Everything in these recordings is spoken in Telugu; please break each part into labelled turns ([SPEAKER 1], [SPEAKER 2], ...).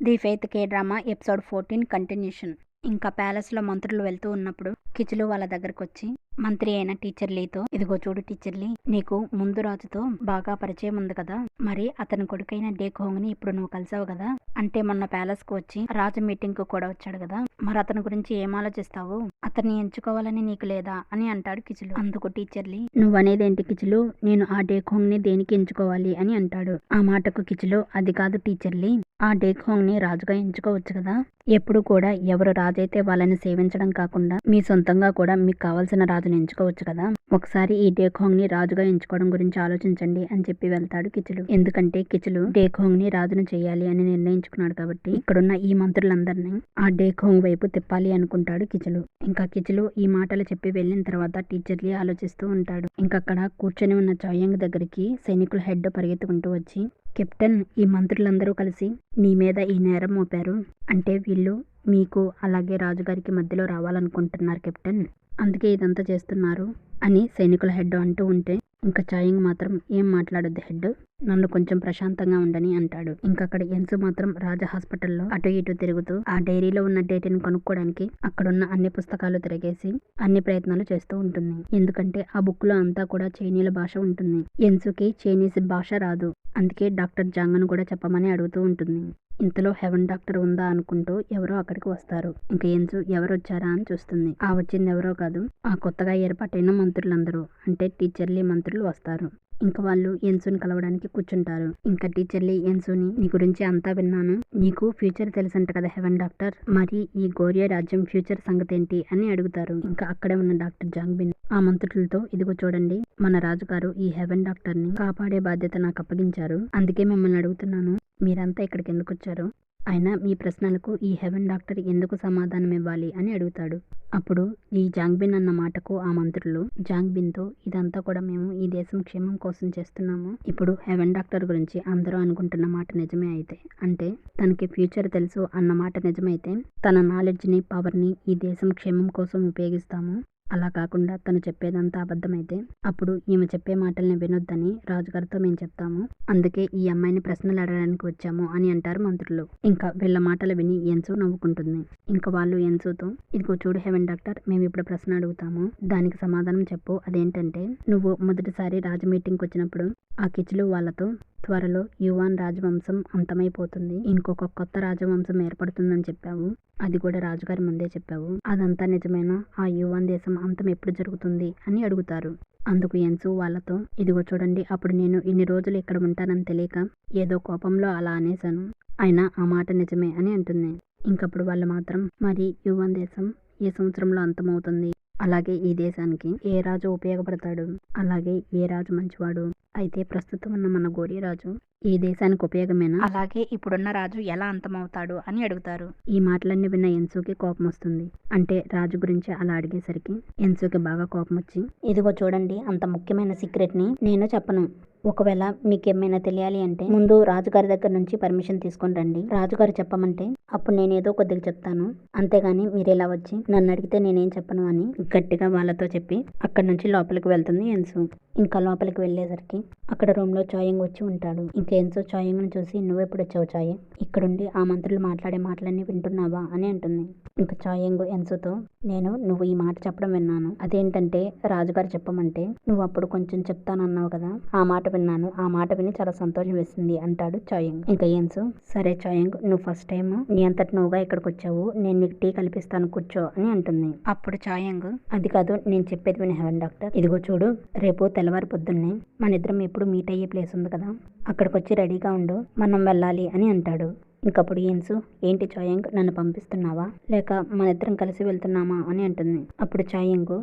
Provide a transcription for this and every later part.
[SPEAKER 1] The faith K drama episode 14 continuation. ఇంకా ప్యాలెస్లో మంత్రులు వెళ్తూ ఉన్నప్పుడు కిచులు వాళ్ళ దగ్గరకు వచ్చి మంత్రి అయిన టీచర్ లీతో, ఇదిగో చూడు టీచర్ లీ, నీకు ముందు రాజుతో బాగా పరిచయం ఉంది కదా, మరి అతని కొడుకైన డేకోంగ్ ని ఇప్పుడు నువ్వు కలిసావు కదా, అంటే మొన్న ప్యాలెస్ కు వచ్చి రాజు మీటింగ్ కు కూడా వచ్చాడు కదా, మరి అతని గురించి ఏం ఆలోచిస్తావు, అతన్ని ఎంచుకోవాలని నీకు లేదా అని అంటాడు కిచులు. అందుకు టీచర్ లీ, నువ్వనేదేంటి కిచులు, నేను ఆ డేకోంగ్ ని దేనికి ఎంచుకోవాలి అని అంటాడు. ఆ మాటకు కిచులు, అది కాదు టీచర్ లీ, ఆ డేకోంగ్ ని రాజుగా ఎంచుకోవచ్చు కదా, ఎప్పుడు కూడా ఎవరు రాజైతే వాళ్ళని సేవించడం కాకుండా మీ సొంతంగా కూడా మీకు కావాల్సిన రాజుని ఎంచుకోవచ్చు కదా, ఒకసారి ఈ డేకోంగ్ ని రాజుగా ఎంచుకోవడం గురించి ఆలోచించండి అని చెప్పి వెళ్తాడు కిచులు. ఎందుకంటే కిచులు డేకోంగ్ ని రాజును చేయాలి అని నిర్ణయించుకున్నాడు కాబట్టి ఇక్కడున్న ఈ మంత్రులందరినీ ఆ డేకోంగ్ వైపు తిప్పాలి అనుకుంటాడు కిచులు. ఇంకా కిచులు ఈ మాటలు చెప్పి వెళ్ళిన తర్వాత టీచర్లీ ఆలోచిస్తూ ఉంటాడు. ఇంకక్కడ కూర్చొని ఉన్న చాయంగ్ దగ్గరికి సైనికుల హెడ్ పరిగెత్తుకుంటూ వచ్చి, కెప్టెన్, ఈ మంత్రులందరూ కలిసి నీ మీద ఈ నేరం మోపారు, అంటే వీళ్ళు మీకు అలాగే రాజుగారికి మధ్యలో రావాలనుకుంటున్నారు కెప్టెన్, అందుకే ఇదంతా చేస్తున్నారు అని సైనికుల హెడ్ అంటూ ఉంటే ఇంకా చాయింగ్ మాత్రం ఏం మాట్లాడొద్దు హెడ్, నన్ను కొంచెం ప్రశాంతంగా ఉండని అంటాడు. ఇంకక్కడ ఎన్సు మాత్రం రాజా హాస్పిటల్లో అటు ఇటు తిరుగుతూ ఆ డైరీలో ఉన్న డేటాని కనుక్కోవడానికి అక్కడున్న అన్ని పుస్తకాలు తిరగేసి అన్ని ప్రయత్నాలు చేస్తూ ఉంటుంది. ఎందుకంటే ఆ బుక్ లో అంతా కూడా చైనీల భాష ఉంటుంది. ఎన్సుకి చైనీస్ భాష రాదు, అందుకే డాక్టర్ జాంగ్ను కూడా చెప్పమని అడుగుతూ ఉంటుంది. ఇంతలో హెవెన్ డాక్టర్ ఉందా అనుకుంటూ ఎవరో అక్కడికి వస్తారు. ఇంకా ఎన్సు ఎవరు వచ్చారా అని చూస్తుంది. ఆ వచ్చింది ఎవరో కాదు, ఆ కొత్తగా ఏర్పాటైన మంత్రులందరూ, అంటే టీచర్లీ మంత్రులు వస్తారు. ఇంకా వాళ్ళు ఎన్సుని కలవడానికి కూర్చుంటారు. ఇంకా టీచర్లీ ఎన్సుని, నీ గురించి అంతా విన్నాను, నీకు ఫ్యూచర్ తెలుసంట కదా హెవెన్ డాక్టర్, మరి ఈ గోరియా రాజ్యం ఫ్యూచర్ సంగతి ఏంటి అని అడుగుతారు. ఇంకా అక్కడే ఉన్న డాక్టర్ జాంగ్బిన్ ఆ మంత్రులతో, ఇదిగో చూడండి, మన రాజుగారు ఈ హెవెన్ డాక్టర్ ని కాపాడే బాధ్యత నాకు అప్పగించారు, అందుకే మిమ్మల్ని అడుగుతున్నాను, మీరంతా ఇక్కడికి ఎందుకు వచ్చారు, అయినా మీ ప్రశ్నలకు ఈ హెవెన్ డాక్టర్ ఎందుకు సమాధానం ఇవ్వాలి అని అడుగుతాడు. అప్పుడు ఈ జాంగ్బిన్ అన్న మాటకు ఆ మంత్రులు జాంగ్బిన్తో, ఇదంతా కూడా మేము ఈ దేశం క్షేమం కోసం చేస్తున్నాము, ఇప్పుడు హెవెన్ డాక్టర్ గురించి అందరూ అనుకుంటున్న మాట నిజమే అయితే, అంటే తనకి ఫ్యూచర్ తెలుసు అన్న మాట నిజమైతే తన నాలెడ్జ్ని పవర్ని ఈ దేశం క్షేమం కోసం ఉపయోగిస్తాము, అలా కాకుండా తను చెప్పేదంతా అబద్ధమైతే అప్పుడు ఈమె చెప్పే మాటల్ని వినొద్దని రాజుగారితో మేము చెప్తాము, అందుకే ఈ అమ్మాయిని ప్రశ్నలు అడగడానికి వచ్చాము అని అంటారు మంత్రులు. ఇంకా వీళ్ళ మాటలు విని ఎన్సు నవ్వుకుంటుంది. ఇంకా వాళ్ళు ఎన్సుతో, ఇదిగో చూడు హెవెన్ డాక్టర్, మేము ఇప్పుడు ప్రశ్న అడుగుతాము, దానికి సమాధానం చెప్పు, అదేంటంటే నువ్వు మొదటిసారి రాజు మీటింగ్కి వచ్చినప్పుడు ఆ కిచులు వాళ్ళతో త్వరలో యువాన్ రాజవంశం అంతమైపోతుంది, ఇంకొక కొత్త రాజవంశం ఏర్పడుతుందని చెప్పావు, అది కూడా రాజుగారి ముందే చెప్పావు, అదంతా నిజమేనా, ఆ యువాన్ దేశం అంతం ఎప్పుడు జరుగుతుంది అని అడుగుతారు. అందుకు ఎన్సు వాళ్ళతో, ఇదిగో చూడండి, అప్పుడు నేను ఇన్ని రోజులు ఇక్కడ ఉంటానని తెలియక ఏదో కోపంలో అలా అనేశాను, అయినా ఆ మాట నిజమే అని అంటుంది. ఇంకప్పుడు వాళ్ళు మాత్రం, మరి యువాన్ దేశం ఏ సంవత్సరంలో అంతమవుతుంది, అలాగే ఈ దేశానికి ఏ రాజు ఉపయోగపడతాడు, అలాగే ఏ రాజు మంచివాడు, అయితే ప్రస్తుతం ఉన్న మన గోరి రాజు ఈ దేశానికి ఉపయోగమేనా, అలాగే ఇప్పుడున్న రాజు ఎలా అంతమవుతాడు అని అడుగుతారు. ఈ మాటలన్నీ విన్న ఎన్సుకి కోపం వస్తుంది. అంటే రాజు గురించి అలా అడిగేసరికి ఎన్సుకి బాగా కోపం వచ్చి, ఇదిగో చూడండి, అంత ముఖ్యమైన సీక్రెట్ ని నేను చెప్పను, ఒకవేళ మీకేమైనా తెలియాలి అంటే ముందు రాజుగారి దగ్గర నుంచి పర్మిషన్ తీసుకొని రండి, రాజుగారు చెప్పమంటే అప్పుడు నేనేదో కొద్దిగా చెప్తాను, అంతేగాని మీరు ఇలా వచ్చి నన్ను అడిగితే నేనేం చెప్పను అని గట్టిగా వాళ్ళతో చెప్పి అక్కడి నుంచి లోపలికి వెళ్తుంది ఎన్సు. ఇంకా లోపలికి వెళ్ళేసరికి అక్కడ రూమ్ లో చాయింగ్ వచ్చి ఉంటాడు. ఇంకా ఎన్సు చాయింగ్ ని చూసి, నువ్వెప్పుడు వచ్చావు చాయింగ్, ఇక్కడుండి ఆ మంత్రులు మాట్లాడే మాటలన్నీ వింటున్నావా అని అంటుంది. ఇంకా చాయింగ్ ఎన్సుతో, నువ్వు ఈ మాట చెప్పడం విన్నాను, అదేంటంటే రాజుగారు చెప్పమంటే నువ్వు అప్పుడు కొంచెం చెప్తానన్నావు కదా, ఆ మాట విన్నాను, ఆ మాట విని చాలా సంతోషం వేసింది అంటాడు చాయింగ్. ఇంకా ఎన్సు, సరే చాయింగ్, నువ్వు ఫస్ట్ టైం నీ అంతటి నువ్వుగా ఇక్కడికి వచ్చావు, నేను నీకు టీ కల్పిస్తాను కూర్చో అని అంటుంది. అప్పుడు చాయింగ్, అది కాదు, నేను చెప్పేది విని హెవెన్ డాక్టర్, ఇదిగో చూడు, రేపు తెల్లవారి పొద్దున్నే మన ఇద్దరం ఎప్పుడు మీట్ అయ్యే ప్లేస్ ఉంది కదా, అక్కడికి వచ్చి రెడీగా ఉండు, మనం వెళ్ళాలి అని అంటాడు. ఇంకప్పుడు ఎన్సు, ఏంటి చాయింగ్, నన్ను పంపిస్తున్నావా లేక మన ఇద్దరం కలిసి వెళ్తున్నామా అని అంటుంది. అప్పుడు చాయింగ్,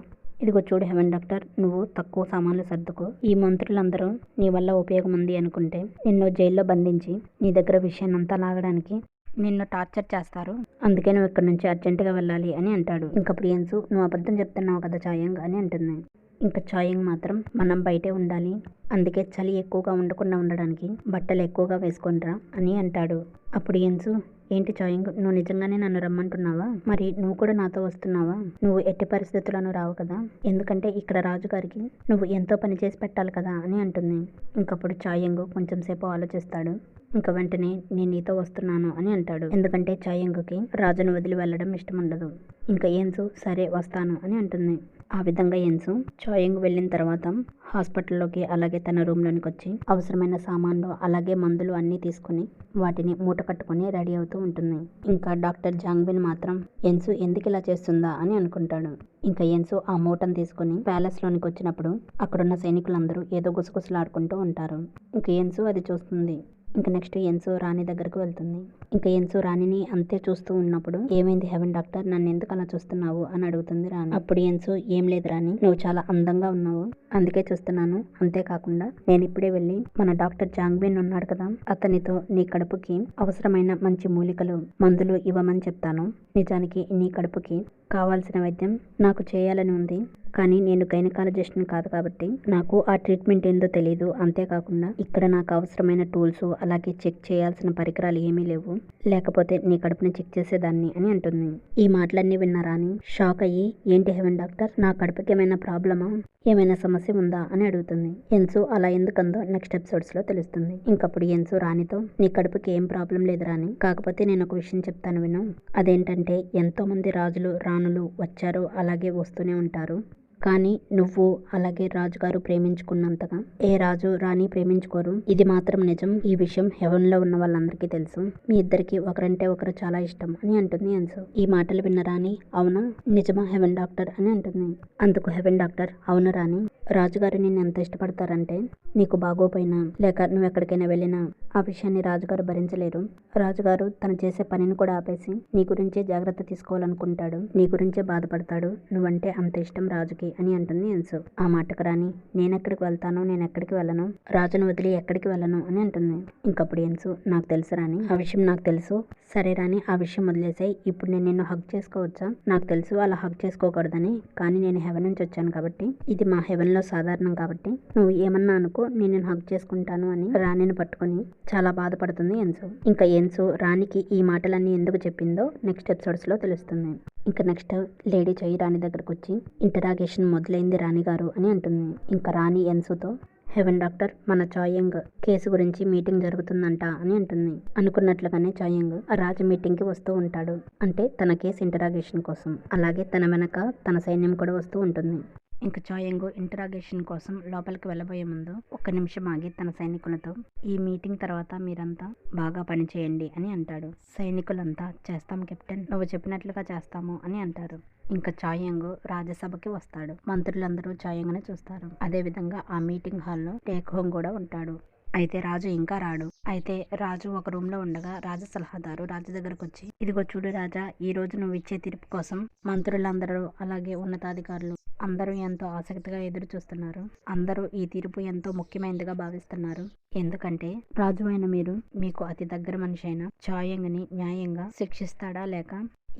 [SPEAKER 1] ఇదిగో చూడు హెవెన్ డాక్టర్, నువ్వు తక్కువ సామాన్లు సర్దుకో, ఈ మంత్రులందరూ నీ వల్ల ఉపయోగం ఉంది అనుకుంటే నిన్ను జైల్లో బంధించి నీ దగ్గర విషయాన్నంతా లాగడానికి నిన్ను టార్చర్ చేస్తారు, అందుకే నువ్వు ఇక్కడ నుంచి అర్జెంటుగా వెళ్ళాలి అని అంటాడు. ఇంకప్పుడు ఎన్సు, నువ్వు అబద్ధం చెప్తున్నావు కదా చాయింగ్ అని అంటుంది. ఇంకా చాయింగ్ మాత్రం, మనం బయటే ఉండాలి, అందుకే చలి ఎక్కువగా ఉండకుండా ఉండడానికి బట్టలు ఎక్కువగా వేసుకొనిరా అని అంటాడు. అప్పుడు ఎన్సు, ఏంటి చాయింగ్, నువ్వు నిజంగానే నన్ను రమ్మంటున్నావా, మరి నువ్వు కూడా నాతో వస్తున్నావా, నువ్వు ఎట్టి పరిస్థితులను రావు కదా, ఎందుకంటే ఇక్కడ రాజుగారికి నువ్వు ఎంతో పని చేసి పెట్టాలి కదా అని అంటుంది. ఇంకప్పుడు చాయింగ్ కొంచెం సేపు ఆలోచిస్తాడు. ఇంకా వెంటనే నేను నీతో వస్తున్నాను అని అంటాడు. ఎందుకంటే చాయంగుకి రాజును వదిలి వెళ్ళడం ఇష్టం ఉండదు. ఇంకా ఎన్సు సరే వస్తాను అని అంటుంది. ఆ విధంగా ఎన్సు చాయంగ్ వెళ్ళిన తర్వాత హాస్పిటల్లోకి అలాగే తన రూమ్లోనికి వచ్చి అవసరమైన సామాన్లు అలాగే మందులు అన్నీ తీసుకుని వాటిని మూట కట్టుకుని రెడీ అవుతూ ఉంటుంది. ఇంకా డాక్టర్ జాంగ్బిన్ మాత్రం ఎన్సు ఎందుకు ఇలా చేస్తుందా అని అనుకుంటాడు. ఇంకా ఎన్సు ఆ మూటను తీసుకుని ప్యాలెస్లోనికి వచ్చినప్పుడు అక్కడున్న సైనికులందరూ ఏదో గుసగుసలాడుకుంటూ ఉంటారు. ఇంకా ఎన్సు అది చూస్తుంది. ఇంకా నెక్స్ట్ ఎన్సు రాణి దగ్గరకు వెళ్తుంది. ఇంకా ఎన్సు రాణిని అంతే చూస్తూ ఉన్నప్పుడు ఏమైంది హెవెన్ డాక్టర్, నన్ను ఎందుకు అలా చూస్తున్నావు అని అడుగుతుంది రాణి. అప్పుడు ఎన్సు ఏం లేదు రాణి, నువ్వు చాలా అందంగా ఉన్నావు అందుకే చూస్తున్నాను. అంతేకాకుండా నేను ఇప్పుడే వెళ్ళి మన డాక్టర్ జాంగ్బిన్ ఉన్నాడు కదా, అతనితో నీ కడుపుకి అవసరమైన మంచి మూలికలు మందులు ఇవ్వమని చెప్తాను. నిజానికి నీ కడుపుకి కావాల్సిన వైద్యం నాకు చేయాలని ఉంది, కానీ నేను గైనకాలజిస్ట్ని కాదు కాబట్టి నాకు ఆ ట్రీట్మెంట్ ఏందో తెలియదు. అంతేకాకుండా ఇక్కడ నాకు అవసరమైన టూల్స్ అలాగే చెక్ చేయాల్సిన పరికరాలు ఏమీ లేవు, లేకపోతే నీ కడుపుని చెక్ చేసేదాన్ని అని అంటుంది. ఈ మాటలన్నీ విన్న రాణి షాక్ అయ్యి ఏంటి హెవెన్ డాక్టర్, నా కడుపుకి ఏమైనా ప్రాబ్లమా, ఏమైనా సమస్య ఉందా అని అడుగుతుంది. ఎన్సు అలా ఎందుకందో నెక్స్ట్ ఎపిసోడ్స్లో తెలుస్తుంది. ఇంకప్పుడు ఎన్సు రాణితో నీ కడుపుకి ఏం ప్రాబ్లం లేదు రాణి, కాకపోతే నేను ఒక విషయం చెప్తాను విను. అదేంటంటే ఎంతో మంది రాజులు రాణులు వచ్చారు అలాగే వస్తూనే ఉంటారు, కానీ నువ్వు అలాగే రాజుగారు ప్రేమించుకున్నంతగా ఏ రాజు రాణి ప్రేమించుకోరు. ఇది మాత్రం నిజం. ఈ విషయం హెవెన్ లో ఉన్న వాళ్ళందరికీ తెలుసు. మీ ఇద్దరికి ఒకరంటే ఒకరు చాలా ఇష్టం అని అంటుంది ఎన్సు. ఈ మాటలు విన్న రాణి అవునా నిజమా హెవెన్ డాక్టర్ అని అంటుంది. అందుకు హెవెన్ డాక్టర్ అవును రాణి, రాజుగారు నిన్ను ఎంత ఇష్టపడతారంటే నీకు బాగోపోయినా లేక నువ్వు ఎక్కడికైనా వెళ్ళినా ఆ విషయాన్ని రాజుగారు భరించలేరు. రాజుగారు తను చేసే పనిని కూడా ఆపేసి నీ గురించే జాగ్రత్త తీసుకోవాలనుకుంటాడు, నీ గురించే బాధపడతాడు. నువ్వంటే అంత ఇష్టం రాజుకి అని అంటుంది ఎన్సు. ఆ మాటకు రాని నేనెక్కడికి వెళ్తాను, నేనెక్కడికి వెళ్ళను, రాజును వదిలి ఎక్కడికి వెళ్ళను అని అంటుంది. ఇంకప్పుడు ఎన్సు నాకు తెలుసు రాని, ఆ విషయం నాకు తెలుసు. సరే రాని ఆ విషయం వదిలేసాయి. ఇప్పుడు నేను నిన్ను హగ్ చేసుకోవచ్చా? నాకు తెలుసు అలా హగ్ చేసుకోకూడదని, కానీ నేను హెవెన్ నుంచి వచ్చాను కాబట్టి ఇది మా హెవెన్ లో సాధారణం కాబట్టి నువ్వు ఏమన్నా అనుకో నేను హగ్ చేసుకుంటాను అని రాణిని పట్టుకుని చాలా బాధపడుతుంది ఎన్సు. ఇంకా ఎన్సు రాణికి ఈ మాటలన్నీ ఎందుకు చెప్పిందో నెక్స్ట్ ఎపిసోడ్స్ లో తెలుస్తుంది. ఇంకా నెక్స్ట్ లేడీ చై రాణి దగ్గరకు వచ్చి ఇంటరాగేషన్ మొదలైంది రాణిగారు అని అంటుంది. ఇంకా రాణి ఎన్సుతో హెవెన్ డాక్టర్ మన చాయంగ్ కేసు గురించి మీటింగ్ జరుగుతుందంట అని అంటుంది. అనుకున్నట్లుగానే చాయంగ్ రాజు మీటింగ్ కి వస్తూ ఉంటాడు, అంటే తన కేసు ఇంటరాగేషన్ కోసం. అలాగే తన వెనక తన సైన్యం కూడా వస్తూ ఉంటుంది. ఇంకా చాయంగ్ ఇంటరాగేషన్ కోసం లోపలికి వెళ్ళబోయే ముందు ఒక్క నిమిషం ఆగి తన సైనికులతో ఈ మీటింగ్ తర్వాత మీరంతా బాగా పనిచేయండి అని అంటాడు. సైనికులంతా చేస్తాం కెప్టెన్, నువ్వు చెప్పినట్లుగా చేస్తాము అని అంటారు. ఇంకా చాయంగ్ రాజ్యసభకి వస్తాడు. మంత్రులందరూ చాయంగ్ని చూస్తారు. అదే విధంగా ఆ మీటింగ్ హాల్లో టేక్ హోమ్ కూడా ఉంటాడు. అయితే రాజు ఇంకా రాడు. అయితే రాజు ఒక రూమ్ లో ఉండగా రాజు సలహాదారు రాజు దగ్గరకు వచ్చి ఇదిగో చూడు రాజా, ఈ రోజు నువ్వు ఇచ్చే తీర్పు కోసం మంత్రులందరూ అలాగే ఉన్నతాధికారులు అందరూ ఎంతో ఆసక్తిగా ఎదురు చూస్తున్నారు. అందరూ ఈ తీర్పు ఎంతో ముఖ్యమైనదిగా భావిస్తున్నారు. ఎందుకంటే రాజు అయిన మీరు మీకు అతి దగ్గర మనిషి అయిన చాయంగ్ని న్యాయంగా శిక్షిస్తాడా లేక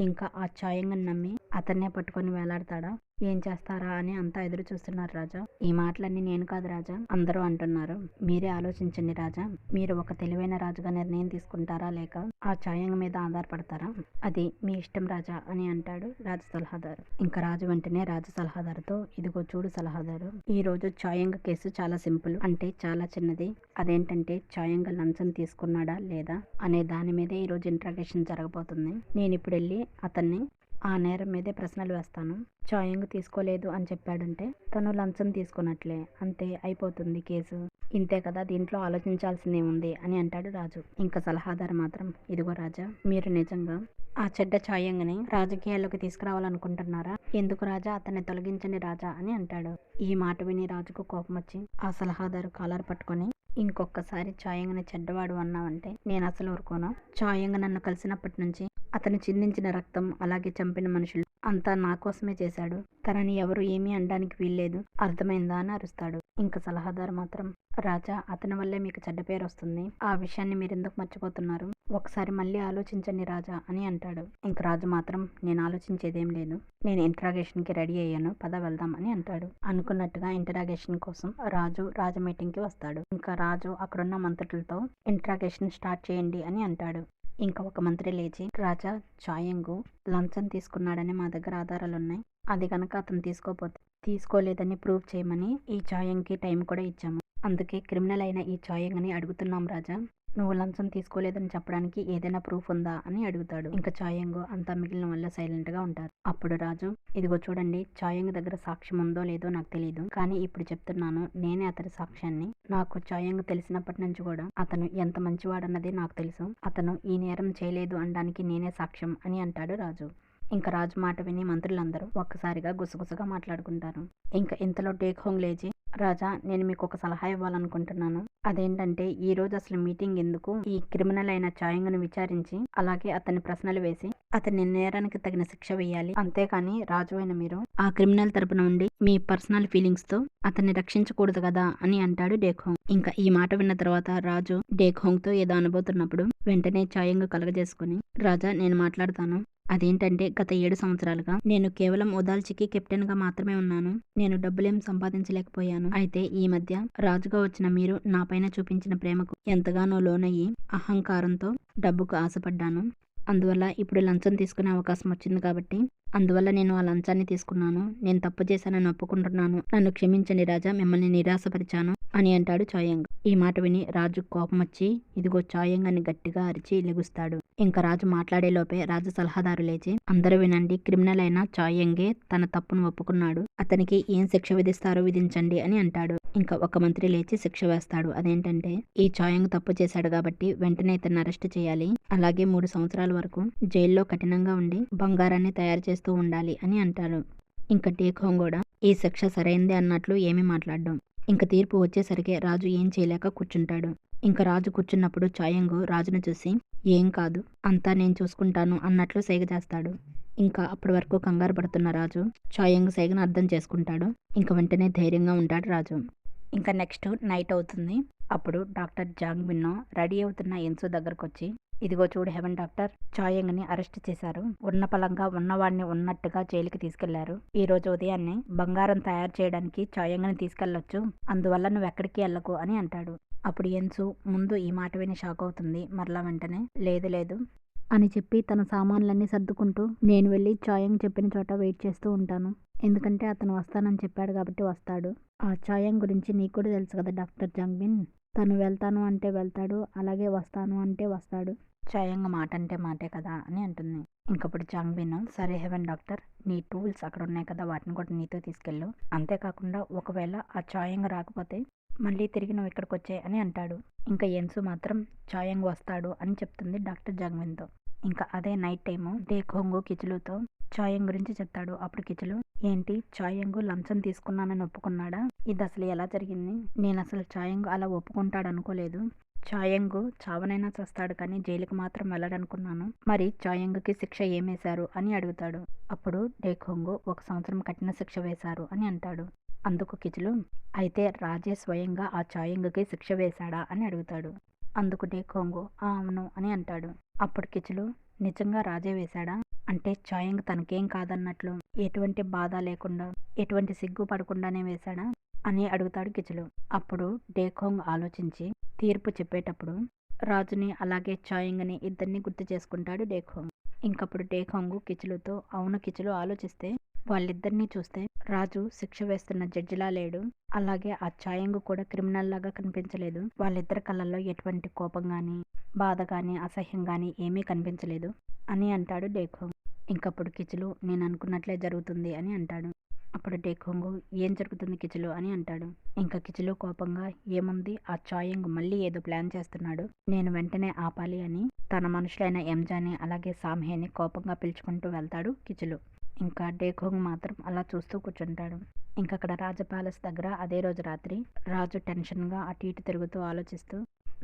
[SPEAKER 1] ఇంకా ఆ చాయంగ్ని నమ్మి అతన్నే పట్టుకొని వేలాడతాడా, ఏం చేస్తారా అని అంతా ఎదురు చూస్తున్నారు రాజా. ఈ మాటలన్నీ నేను కాదు రాజా, అందరూ అంటున్నారు. మీరే ఆలోచించండి రాజా, మీరు ఒక తెలివైన రాజుగా నిర్ణయం తీసుకుంటారా లేక ఆ చాయంగ్ మీద ఆధారపడతారా, అది మీ ఇష్టం రాజా అని అంటాడు రాజు సలహాదారు. ఇంకా రాజు వెంటనే రాజు సలహాదారుతో ఇదిగో చూడు సలహాదారు, ఈ రోజు చాయంగ్ కేసు చాలా సింపుల్, అంటే చాలా చిన్నది. అదేంటంటే చాయంగ్ లంచం తీసుకున్నాడా లేదా అనే దాని మీదే ఈ రోజు ఇంట్రాగేషన్ జరగబోతుంది. నేను ఇప్పుడు వెళ్ళి అతన్ని ఆ నేరం మీదే ప్రశ్నలు వేస్తాను. చాయంగ్ తీసుకోలేదు అని చెప్పాడంటే తను లంచం తీసుకున్నట్లే, అంతే అయిపోతుంది కేసు. ఇంతే కదా, దీంట్లో ఆలోచించాల్సిందే ఉంది అని అంటాడు రాజు. ఇంకా సలహాదారు మాత్రం ఇదిగో రాజా, మీరు నిజంగా ఆ చెడ్డ చాయంగ్ని రాజకీయాల్లోకి తీసుకురావాలనుకుంటున్నారా? ఎందుకు రాజా, అతన్ని తొలగించండి రాజా అని అంటాడు. ఈ మాట విని రాజుకు కోపం వచ్చి ఆ సలహాదారు కాలర్ పట్టుకొని ఇంకొకసారి చాయంగ్ని చెడ్డవాడు అన్నావంటే నేను అసలు ఊరుకోను. చాయంగ్ నన్ను కలిసినప్పటి నుంచి అతను చిందించిన రక్తం అలాగే చంపిన మనుషులు అంతా నా కోసమే చేశాడు. తనని ఎవరు ఏమీ అనడానికి వీల్లేదు, అర్థమైందా అని అరుస్తాడు. ఇంకా సలహాదారు మాత్రం రాజా, అతని వల్లే మీకు చెడ్డ పేరు వస్తుంది. ఆ విషయాన్ని మీరు ఎందుకు మర్చిపోతున్నారు? ఒకసారి మళ్ళీ ఆలోచించండి రాజా అని అంటాడు. ఇంకా రాజు మాత్రం నేను ఆలోచించేదేం లేదు, నేను ఇంటరాగేషన్ కి రెడీ అయ్యాను, పద వెళ్దాం అని అంటాడు. అనుకున్నట్టుగా ఇంటరాగేషన్ కోసం రాజు మీటింగ్ కి వస్తాడు. ఇంకా రాజు అక్కడున్న మంత్రులతో ఇంటరాగేషన్ స్టార్ట్ చేయండి అని అంటాడు. ఇంకా ఒక మంత్రి లేచి రాజా, చాయంగు లంచం తీసుకున్నాడని మా దగ్గర ఆధారాలున్నాయి. అది కనుక అతను తీసుకోలేదని ప్రూవ్ చేయమని ఈ చాయంగ్కి టైం కూడా ఇచ్చాము. అందుకే క్రిమినల్ అయిన ఈ చాయంగ్ని అడుగుతున్నాం రాజా, నువ్వు లంచం తీసుకోలేదని చెప్పడానికి ఏదైనా ప్రూఫ్ ఉందా అని అడుగుతాడు. ఇంకా చాయంగ్ అంతా మిగిలిన వల్ల సైలెంట్ గా ఉంటారు. అప్పుడు రాజు, ఇదిగో చూడండి, చాయంగ్ దగ్గర సాక్ష్యం ఉందో లేదో నాకు తెలియదు, కానీ ఇప్పుడు చెప్తున్నాను, నేనే అతని సాక్ష్యాన్ని. నాకు చాయంగ్ తెలిసినప్పటి నుంచి కూడా అతను ఎంత మంచివాడన్నది నాకు తెలుసు. అతను ఈ నేరం చేయలేదు అనడానికి నేనే సాక్ష్యం అని అంటాడు రాజు. ఇంకా రాజు మాట విని మంత్రులందరూ ఒక్కసారిగా గుసగుసగా మాట్లాడుకుంటారు. ఇంకా ఇంతలో టేక్ హోంగ్ లేచి, రాజా, నేను మీకు ఒక సలహా ఇవ్వాలనుకుంటున్నాను. అదేంటంటే ఈ రోజు అసలు మీటింగ్ ఎందుకు? ఈ క్రిమినల్ అయిన చాయంగ్ను విచారించి అలాగే అతని ప్రశ్నలు వేసి అతని నేరానికి తగిన శిక్ష వేయాలి. అంతేకాని రాజు అయిన మీరు ఆ క్రిమినల్ తరపున ఉండి మీ పర్సనల్ ఫీలింగ్స్ తో అతన్ని రక్షించకూడదు కదా అని అంటాడు డేక్ హోంగ్. ఇంకా ఈ మాట విన్న తర్వాత రాజు డేక్ హోంగ్ తో ఏదో అనబోతున్నప్పుడు వెంటనే చాయంగ్ కలగజేసుకుని, రాజా, నేను మాట్లాడతాను. అదేంటంటే గత 7 సంవత్సరాలుగా నేను కేవలం ఉదాల్చికి కెప్టెన్ గా మాత్రమే ఉన్నాను. నేను డబ్బులేం సంపాదించలేకపోయాను. అయితే ఈ మధ్య రాజుగా వచ్చిన మీరు నా పైన చూపించిన ప్రేమకు ఎంతగానో లోనయ్యి అహంకారంతో డబ్బుకు ఆశపడ్డాను. అందువల్ల ఇప్పుడు లంచం తీసుకునే అవకాశం వచ్చింది కాబట్టి అందువల్ల నేను ఆ లంచాన్ని తీసుకున్నాను. నేను తప్పు చేశానని ఒప్పుకుంటున్నాను. నన్ను క్షమించండి రాజా, మిమ్మల్ని నిరాశపరిచాను అని అంటాడు చాయంగ్. ఈ మాట విని రాజు కోపం వచ్చి, ఇదిగో చాయంగ్ అని గట్టిగా అరిచి లెగుస్తాడు. ఇంకా రాజు మాట్లాడేలోపే రాజు సలహాదారు లేచి, అందరూ వినండి, క్రిమినల్ అయిన చాయంగే తన తప్పును ఒప్పుకున్నాడు. అతనికి ఏం శిక్ష విధిస్తారో విధించండి అని అంటాడు. ఇంకా ఒక మంత్రి లేచి శిక్ష వేస్తాడు. అదేంటంటే ఈ చాయంగ్ తప్పు చేశాడు కాబట్టి వెంటనే ఇతన్ని అరెస్ట్ చేయాలి. అలాగే 3 సంవత్సరాల వరకు జైల్లో కఠినంగా ఉండి బంగారాన్ని తయారు చేస్తూ ఉండాలి అని అంటారు. ఇంకా టేక్ హోంగ్ కూడా ఈ శిక్ష సరైందే అన్నట్లు ఏమీ మాట్లాడడం. ఇంకా తీర్పు వచ్చేసరికి రాజు ఏం చేయలేక కూర్చుంటాడు. ఇంకా రాజు కూర్చున్నప్పుడు చాయంగ్ రాజును చూసి, ఏం కాదు, అంతా నేను చూసుకుంటాను అన్నట్లు సైగ చేస్తాడు. ఇంకా అప్పటి వరకు కంగారు పడుతున్న రాజు చాయంగ్ సైగను అర్థం చేసుకుంటాడు. ఇంకా వెంటనే ధైర్యంగా ఉంటాడు రాజు. ఇంకా నెక్స్ట్ నైట్ అవుతుంది. అప్పుడు డాక్టర్ జాంగ్ బిన్నో రెడీ అవుతున్న ఎన్సు దగ్గరకు వచ్చి, ఇదిగో చూడు హెవెన్ డాక్టర్, చాయంగ్ని అరెస్ట్ చేశారు. ఉన్న పలంగా ఉన్నవాడిని ఉన్నట్టుగా జైలుకి తీసుకెళ్లారు. ఈ రోజు ఉదయాన్నే బంగారం తయారు చేయడానికి చాయంగ్ని తీసుకెళ్లొచ్చు. అందువల్ల నువ్వు ఎక్కడికి వెళ్ళకు అని అంటాడు. అప్పుడు ఎన్సు ముందు ఈ మాట విని షాక్ అవుతుంది. మరలా వెంటనే లేదు లేదు అని చెప్పి తన సామాన్లన్నీ సర్దుకుంటూ, నేను వెళ్ళి చాయంగ్ చెప్పిన చోట వెయిట్ చేస్తూ ఉంటాను. ఎందుకంటే అతను వస్తానని చెప్పాడు కాబట్టి వస్తాడు. ఆ చాయంగ్ గురించి నీకు కూడా తెలుసు కదా డాక్టర్ జాంగ్బిన్. తను వెళ్తాను అంటే వెళ్తాడు, అలాగే వస్తాను అంటే వస్తాడు. చాయంగ్ మాట అంటే మాటే కదా అని అంటుంది. ఇంకప్పుడు జాంగ్బిన్, సరే హెవెన్ డాక్టర్, నీ టూల్స్ అక్కడ ఉన్నాయి కదా, వాటిని కూడా నీతో తీసుకెళ్ళు. అంతేకాకుండా ఒకవేళ ఆ చాయంగ్ రాకపోతే మళ్ళీ తిరిగి నువ్వు ఇక్కడికి వచ్చాయి అని అంటాడు. ఇంకా ఎన్సు మాత్రం చాయంగ్ వస్తాడు అని చెప్తుంది డాక్టర్ జాంగ్బిన్తో. ఇంకా అదే నైట్ టైము టేక్ హోంగ్ కిచులుతో చాయంగ్ గురించి చెప్తాడు. అప్పుడు కిచులు, ఏంటి చాయంగ్ లంచం తీసుకున్నానని ఒప్పుకున్నాడా? ఇది అసలు ఎలా జరిగింది? నేను అసలు చాయంగ్ అలా ఒప్పుకుంటాడు అనుకోలేదు. చాయంగ్ చావనైనా చేస్తాడు కానీ జైలుకి మాత్రం వెళ్ళడనుకున్నాను. మరి చాయంగ్కి శిక్ష ఏమేశారు అని అడుగుతాడు. అప్పుడు టేక్ హోంగ్ 1 సంవత్సరం కఠిన శిక్ష వేశారు అని అంటాడు. అందుకు కిచులు, అయితే రాజే స్వయంగా ఆ చాయంగ్కి శిక్ష వేశాడా అని అడుగుతాడు. అందుకు టేక్ హోంగ్ అవును అని అంటాడు. అప్పుడు కిచులు, నిజంగా రాజే వేశాడా? అంటే చాయంగ్ తనకేం కాదన్నట్లు ఎటువంటి బాధ లేకుండా ఎటువంటి సిగ్గు పడకుండానే వేశాడా అని అడుగుతాడు కిచులు. అప్పుడు టేక్ హోంగ్ ఆలోచించి తీర్పు చెప్పేటప్పుడు రాజుని అలాగే చాయంగ్ని ఇద్దరిని గుర్తు చేసుకుంటాడు టేక్ హోంగ్. ఇంకప్పుడు టేక్ హోంగ్ కిచులుతో, అవును కిచులు, ఆలోచిస్తే వాళ్ళిద్దరినీ చూస్తే రాజు శిక్ష వేస్తున్న జడ్జిలా లేడు, అలాగే ఆ చాయంగ్ కూడా క్రిమినల్ లాగా కనిపించలేదు. వాళ్ళిద్దరి కళ్ళల్లో ఎటువంటి కోపం గాని బాధ గాని అసహ్యం గాని ఏమీ కనిపించలేదు అని అంటాడు టేక్ హోంగ్. ఇంకప్పుడు కిచులు, నేను అనుకున్నట్లే జరుగుతుంది అని అంటాడు. అప్పుడు టేక్ హోంగ్, ఏం జరుగుతుంది కిచులు అని అంటాడు. ఇంకా కిచులు కోపంగా, ఏముంది, ఆ చాయంగ్ మళ్ళీ ఏదో ప్లాన్ చేస్తున్నాడు, నేను వెంటనే ఆపాలి అని తన మనుషులైన ఎంజాని అలాగే సామ్హేని కోపంగా పిలుచుకుంటూ వెళ్తాడు కిచులు. ఇంకా టేక్ హోంగ్ మాత్రం అలా చూస్తూ కూర్చుంటాడు. ఇంకా అక్కడ రాజ ప్యాలెస్ దగ్గర అదే రోజు రాత్రి రాజు టెన్షన్గా అటు ఇటు తిరుగుతూ ఆలోచిస్తూ,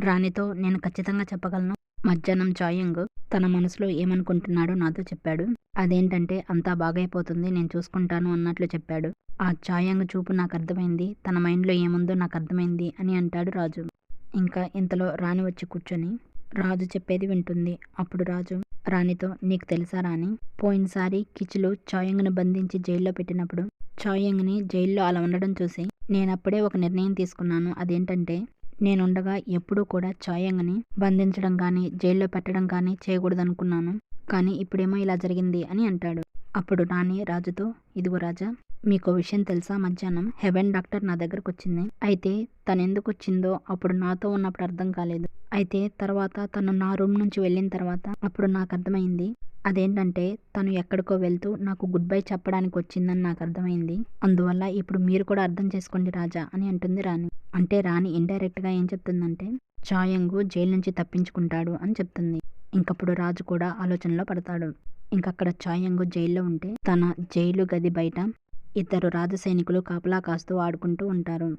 [SPEAKER 1] రాణితో నేను ఖచ్చితంగా చెప్పగలను, మధ్యాహ్నం చాయంగ్ తన మనసులో ఏమనుకుంటున్నాడో నాతో చెప్పాడు. అదేంటంటే అంతా బాగైపోతుంది, నేను చూసుకుంటాను అన్నట్లు చెప్పాడు. ఆ చాయంగ్ చూపు నాకు అర్థమైంది, తన మైండ్లో ఏముందో నాకు అర్థమైంది అని అంటాడు రాజు. ఇంకా ఇంతలో రాణి వచ్చి కూర్చొని రాజు చెప్పేది వింటుంది. అప్పుడు రాజు రాణితో, నీకు తెలుసా రాణి, పోయినసారి కిచులు చాయంగ్ను బంధించి జైల్లో పెట్టినప్పుడు చాయంగ్ని జైల్లో అలా ఉండడం చూసి నేనప్పుడే ఒక నిర్ణయం తీసుకున్నాను. అదేంటంటే నేనుండగా ఎప్పుడూ కూడా చాయంగ్ని బంధించడం కానీ జైల్లో పెట్టడం కానీ చేయకూడదనుకున్నాను. కానీ ఇప్పుడేమో ఇలా జరిగింది అని అంటాడు. అప్పుడు రాణి రాజుతో, ఇదిగో రాజా, మీకో విషయం తెలుసా, మధ్యాహ్నం హెవెన్ డాక్టర్ నా దగ్గరకు వచ్చింది. అయితే తనెందుకు వచ్చిందో అప్పుడు నాతో ఉన్నప్పుడు అర్థం కాలేదు. అయితే తర్వాత తను నా రూమ్ నుంచి వెళ్ళిన తర్వాత అప్పుడు నాకు అర్థమైంది. అదేంటంటే తను ఎక్కడికో వెళ్తూ నాకు గుడ్ బై చెప్పడానికి వచ్చిందని నాకు అర్థమైంది. అందువల్ల ఇప్పుడు మీరు కూడా అర్థం చేసుకోండి రాజా అని అంటుంది రాణి. అంటే రాణి ఇండైరెక్ట్గా ఏం చెప్తుందంటే చాయంగు జైలు నుంచి తప్పించుకుంటాడు అని చెప్తుంది. ఇంకప్పుడు రాజు కూడా ఆలోచనలో పడతాడు. ఇంకక్కడ చాయంగు జైల్లో ఉంటే తన జైలు గది బయట ఇద్దరు రాజ సైనికులు కాపలా కాస్తూ ఆడుకుంటూ ఉంటారు.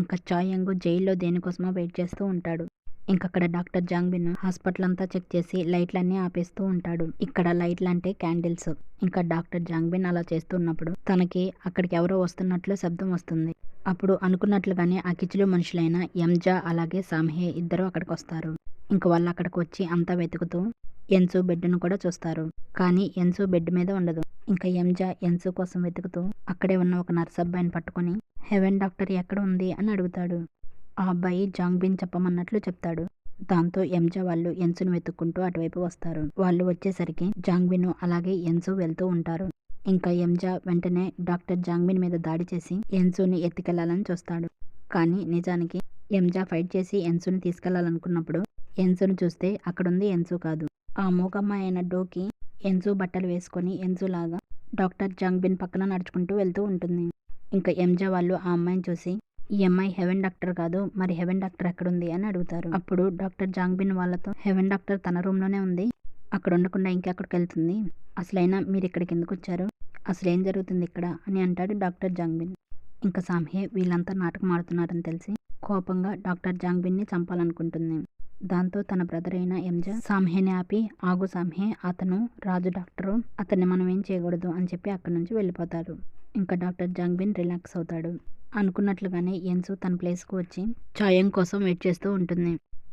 [SPEAKER 1] ఇంకా చాయంగు జైల్లో దేనికోసమో వెయిట్ చేస్తూ ఉంటాడు. ఇంకక్కడ డాక్టర్ జాంగ్బిన్ హాస్పిటల్ అంతా చెక్ చేసి లైట్లన్నీ ఆపేస్తూ ఉంటాడు. ఇక్కడ లైట్లు అంటే క్యాండిల్స్. ఇంకా డాక్టర్ జాంగ్బిన్ అలా చేస్తున్నప్పుడు తనకి అక్కడికి ఎవరో వస్తున్నట్లు శబ్దం వస్తుంది. అప్పుడు అనుకున్నట్లుగానే ఆ కిచిలు మనుషులైన ఎంజా అలాగే సామ్హే ఇద్దరు అక్కడికి వస్తారు. ఇంక వాళ్ళు అక్కడికి వచ్చి అంతా వెతుకుతూ ఎన్సు బెడ్ను కూడా చూస్తారు. కానీ ఎన్సు బెడ్ మీద ఉండదు. ఇంకా ఎంజా ఎన్సు కోసం వెతుకుతూ అక్కడే ఉన్న ఒక నర్స్ అబ్బాయిని పట్టుకొని హెవెన్ డాక్టర్ ఎక్కడ ఉంది అని అడుగుతాడు. ఆ అబ్బాయి జాంగ్బిన్ చెప్పమన్నట్లు చెప్తాడు. దాంతో ఎంజా వాళ్ళు ఎన్సును వెతుక్కుంటూ అటువైపు వస్తారు. వాళ్ళు వచ్చేసరికి జాంగ్బిన్ అలాగే ఎన్సు వెళ్తూ ఉంటారు. ఇంకా ఎంజా వెంటనే డాక్టర్ జాంగ్బిన్ మీద దాడి చేసి ఎన్సుని ఎత్తుకెళ్లాలని చూస్తాడు. కానీ నిజానికి ఎంజా ఫైట్ చేసి ఎన్సుని తీసుకెళ్లాలనుకున్నప్పుడు ఎన్సును చూస్తే అక్కడుంది ఎన్సు కాదు. ఆ మూగమ్మాయి అయిన డోకి ఎన్సు బట్టలు వేసుకొని ఎన్సులాగా డాక్టర్ జాంగ్బిన్ పక్కన నడుచుకుంటూ వెళ్తూ ఉంటుంది. ఇంకా ఎంజా వాళ్ళు ఆ అమ్మాయిని చూసి ఈ అమ్మాయి హెవెన్ డాక్టర్ కాదు, మరి హెవెన్ డాక్టర్ ఎక్కడుంది అని అడుగుతారు. అప్పుడు డాక్టర్ జాంగ్బిన్ వాళ్ళతో హెవెన్ డాక్టర్ తన రూమ్లోనే ఉంది, అక్కడ ఉండకుండా ఇంకెక్కడికి వెళ్తుంది, అసలైనా మీరు ఇక్కడికి ఎందుకు వచ్చారు, అసలేం జరుగుతుంది ఇక్కడ అని అంటాడు డాక్టర్ జాంగ్బిన్. ఇంకా సామ్హే వీళ్ళంతా నాటకం ఆడుతున్నారని తెలిసి కోపంగా డాక్టర్ జాంగ్బిన్ని చంపాలనుకుంటుంది. దాంతో తన బ్రదర్ అయిన ఎంజా సామ్హేని ఆపి ఆగు సామ్హే, అతను రాజు డాక్టరు, అతన్ని మనం ఏం చేయకూడదు అని చెప్పి అక్కడి నుంచి వెళ్ళిపోతారు. ఇంకా డాక్టర్ జాంగ్బిన్ రిలాక్స్ అవుతాడు. అనుకున్నట్లుగానే ఎన్సు తన ప్లేస్కు వచ్చి చాయంగ్ కోసం వెయిట్ చేస్తూ ఉంటుంది.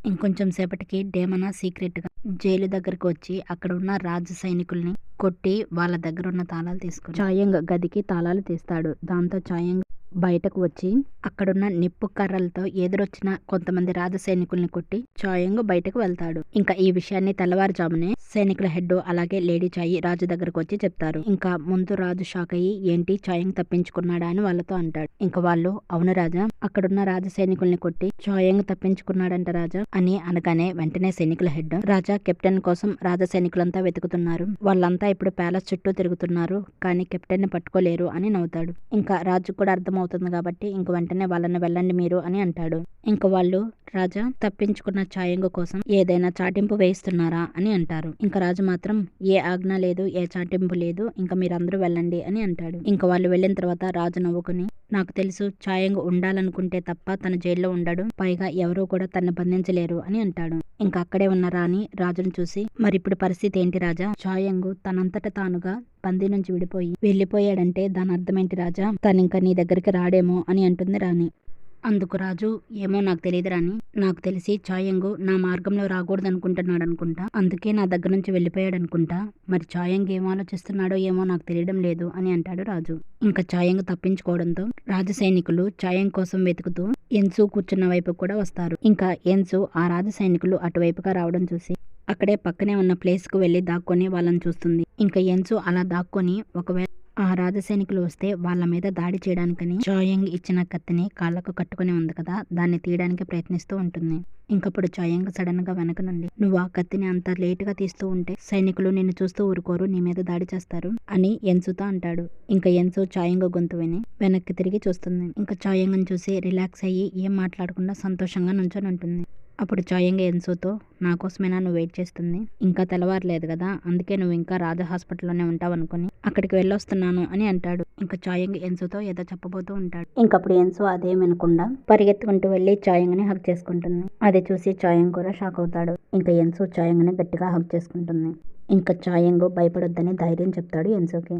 [SPEAKER 1] ఇంకొంచెం సేపటికి డేమనా సీక్రెట్గా జైలు దగ్గరకు వచ్చి అక్కడ ఉన్న రాజు సైనికుల్ని కొట్టి వాళ్ళ దగ్గర ఉన్న తాళాలు తీసుకుని చాయంగ్ గదికి తాళాలు తీస్తాడు. దాంతో చాయంగ్ బయటకు వచ్చి అక్కడున్న నిప్పు కర్రలతో ఎదురొచ్చిన కొంతమంది రాజ సైనికుల్ని కొట్టి చాయంగ్ బయటకు వెళ్తాడు. ఇంకా ఈ విషయాన్ని తెల్లవారుజామునే సైనికుల హెడ్ అలాగే లేడీ చాయి రాజు దగ్గరకు వచ్చి చెప్తారు. ఇంకా ముందు రాజు షాక్ అయ్యి ఏంటి చాయంగ్ తప్పించుకున్నాడా అని వాళ్ళతో అంటాడు. ఇంకా వాళ్ళు అవును రాజా, అక్కడున్న రాజ సైనికుల్ని కొట్టి చాయంగ్ తప్పించుకున్నాడంట రాజా అని అనగానే వెంటనే సైనికుల హెడ్ రాజా కెప్టెన్ కోసం రాజ సైనికులంతా వెతుకుతున్నారు, వాళ్ళంతా ఇప్పుడు ప్యాలెస్ చుట్టూ తిరుగుతున్నారు, కానీ కెప్టెన్ ని పట్టుకోలేరు అని నవ్వుతాడు. ఇంకా రాజు కూడా అర్థమవుతుంది కాబట్టి ఇంక వెంటనే వాళ్ళని వెళ్ళండి మీరు అని అంటాడు. ఇంక వాళ్ళు రాజా తప్పించుకున్న చాయంగ్ కోసం ఏదైనా చాటింపు వేయిస్తున్నారా అని అంటారు. ఇంకా రాజు మాత్రం ఏ ఆజ్ఞ లేదు, ఏ చాటింపు లేదు, ఇంకా మీరందరూ వెళ్ళండి అని అంటాడు. ఇంకా వాళ్ళు వెళ్ళిన తర్వాత రాజు నవ్వుకుని నాకు తెలుసు చాయంగ్ ఉండాలనుకుంటే తప్ప తన జైల్లో ఉండడు, పైగా ఎవరూ కూడా తనని బంధించలేరు అని అంటాడు. ఇంకా అక్కడే ఉన్న రాణి రాజును చూసి మరిప్పుడు పరిస్థితి ఏంటి రాజా, చాయంగ్ తనంతట తానుగా బందీ నుంచి విడిపోయి వెళ్ళిపోయాడంటే దాని అర్థమేంటి రాజా, తనింక నీ దగ్గరికి రాడేమో అని అంటుంది రాణి. అందుకు రాజు ఏమో నాకు తెలియదు రాణి, నాకు తెలిసి చాయంగ్ నా మార్గంలో రాకూడదు అనుకుంటున్నాడు అనుకుంటా, అందుకే నా దగ్గర నుంచి వెళ్ళిపోయాడు అనుకుంటా, మరి చాయంగ్ ఏం ఆలోచిస్తున్నాడో ఏమో నాకు తెలియడం లేదు అని అంటాడు రాజు. ఇంకా చాయంగ్ తప్పించుకోవడంతో రాజు సైనికులు చాయంగ్ కోసం వెతుకుతూ ఎన్సు కూర్చున్న వైపు కూడా వస్తారు. ఇంకా ఎన్సు ఆ రాజు సైనికులు అటువైపుగా రావడం చూసి అక్కడే పక్కనే ఉన్న ప్లేస్ కు వెళ్లి దాక్కొని వాళ్ళని చూస్తుంది. ఇంకా ఎన్సు అలా దాక్కొని ఒకవేళ ఆ రాజ సైనికులు వస్తే వాళ్ళ మీద దాడి చేయడానికని చాయంగ్ ఇచ్చిన కత్తిని కాళ్లకు కట్టుకుని ఉంది కదా, దాన్ని తీయడానికి ప్రయత్నిస్తూ ఉంటుంది. ఇంకప్పుడు చాయంగ్ సడన్ గా వెనక నుండి నువ్వు ఆ కత్తిని అంత లేట్ గా తీస్తూ ఉంటే సైనికులు నిన్ను చూస్తూ ఊరుకోరు, నీ మీద దాడి చేస్తారు అని ఎన్సుతో అంటాడు. ఇంకా ఎన్సు చాయంగ్ గొంతు విని వెనక్కి తిరిగి చూస్తుంది. ఇంకా చాయంగ్ చూసి రిలాక్స్ అయ్యి ఏం మాట్లాడకుండా సంతోషంగా నుంచొని ఉంటుంది. అప్పుడు చాయంగ్ ఎన్సుతో నా కోసమైనా నువ్వు వెయిట్ చేస్తుంది, ఇంకా తెల్లవారలేదు కదా, అందుకే నువ్వు ఇంకా రాజా హాస్పిటల్లోనే ఉంటావు అనుకుని అక్కడికి వెళ్ళొస్తున్నాను అని అంటాడు. ఇంకా చాయంగ్ ఎన్సుతో ఏదో చెప్పబోతూ ఉంటాడు. ఇంకప్పుడు ఎన్సు అదేం వినకుండా పరిగెత్తుకుంటూ వెళ్ళి చాయంగ్ ని హగ్ చేసుకుంటుంది. అది చూసి చాయంగ్ కూడా షాక్ అవుతాడు. ఇంకా ఎన్సు చాయంగ్ ని గట్టిగా హగ్ చేసుకుంటుంది. ఇంకా చాయంగ్ భయపడొద్దని ధైర్యం చెప్తాడు ఎన్సుకి.